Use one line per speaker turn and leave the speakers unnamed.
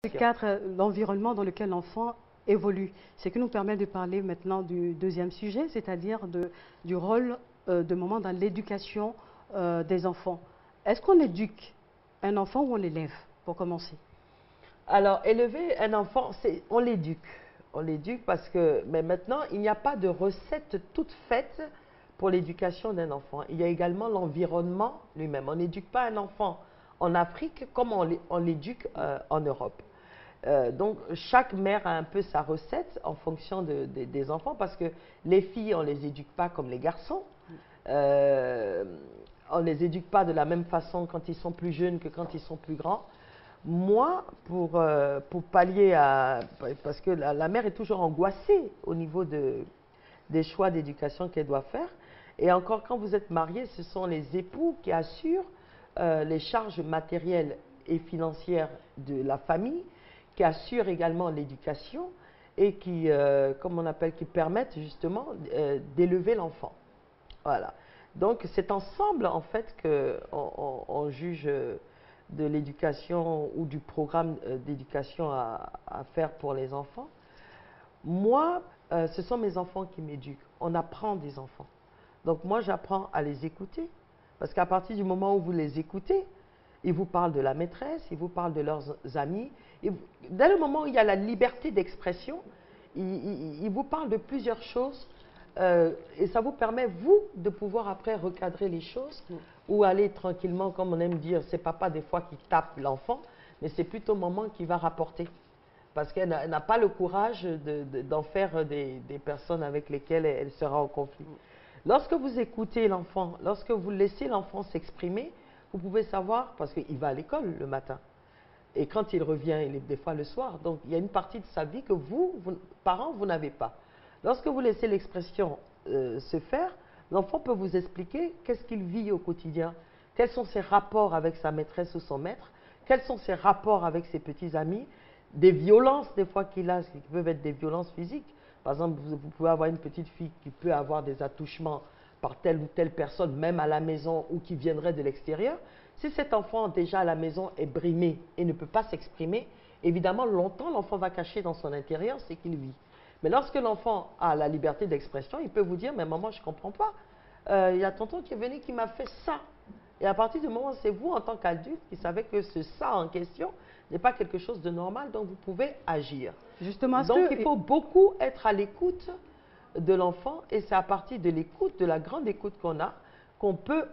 Le cadre, l'environnement dans lequel l'enfant évolue. Ce qui nous permet de parler maintenant du deuxième sujet, c'est-à-dire du rôle de maman dans l'éducation des enfants. Est-ce qu'on éduque un enfant ou on l'élève, pour commencer?
Alors, élever un enfant, on l'éduque. On l'éduque parce que, mais maintenant, il n'y a pas de recette toute faite pour l'éducation d'un enfant. Il y a également l'environnement lui-même. On n'éduque pas un enfant en Afrique comme on l'éduque en Europe. Donc, chaque mère a un peu sa recette en fonction des enfants parce que les filles, on ne les éduque pas comme les garçons. On ne les éduque pas de la même façon quand ils sont plus jeunes que quand ils sont plus grands. Moi, pour pallier à... Parce que la mère est toujours angoissée au niveau des choix d'éducation qu'elle doit faire. Et encore, quand vous êtes mariés, ce sont les époux qui assurent les charges matérielles et financières de la famille, qui assurent également l'éducation et qui, comme on appelle, qui permettent justement d'élever l'enfant. Voilà. Donc, c'est ensemble, en fait, qu'on juge de l'éducation ou du programme d'éducation à faire pour les enfants. Moi, ce sont mes enfants qui m'éduquent. On apprend des enfants. Donc, moi, j'apprends à les écouter. Parce qu'à partir du moment où vous les écoutez, ils vous parlent de la maîtresse, ils vous parlent de leurs amis. Dès le moment où il y a la liberté d'expression, ils vous parlent de plusieurs choses et ça vous permet, vous, de pouvoir après recadrer les choses ou aller tranquillement, comme on aime dire, c'est papa des fois qui tape l'enfant, mais c'est plutôt maman qui va rapporter. Parce qu'elle n'a pas le courage d'en faire des personnes avec lesquelles elle sera en conflit. Lorsque vous écoutez l'enfant, lorsque vous laissez l'enfant s'exprimer, vous pouvez savoir, parce qu'il va à l'école le matin, et quand il revient, il est des fois le soir. Donc, il y a une partie de sa vie que vous parents, vous n'avez pas. Lorsque vous laissez l'expression se faire, l'enfant peut vous expliquer qu'est-ce qu'il vit au quotidien, quels sont ses rapports avec sa maîtresse ou son maître, quels sont ses rapports avec ses petits amis, des violences des fois qu'il a, qui peuvent être des violences physiques. Par exemple, vous pouvez avoir une petite fille qui peut avoir des attouchements par telle ou telle personne, même à la maison ou qui viendrait de l'extérieur. Si cet enfant déjà à la maison est brimé et ne peut pas s'exprimer, évidemment longtemps l'enfant va cacher dans son intérieur ce qu'il vit. Mais lorsque l'enfant a la liberté d'expression, il peut vous dire, mais maman, je ne comprends pas. Il y a tonton qui est venu qui m'a fait ça. Et à partir du moment où c'est vous, en tant qu'adulte, qui savez que ce ça en question n'est pas quelque chose de normal, donc vous pouvez agir.
Justement,
donc il faut beaucoup être à l'écoute de l'enfant et c'est à partir de l'écoute, de la grande écoute qu'on a, qu'on peut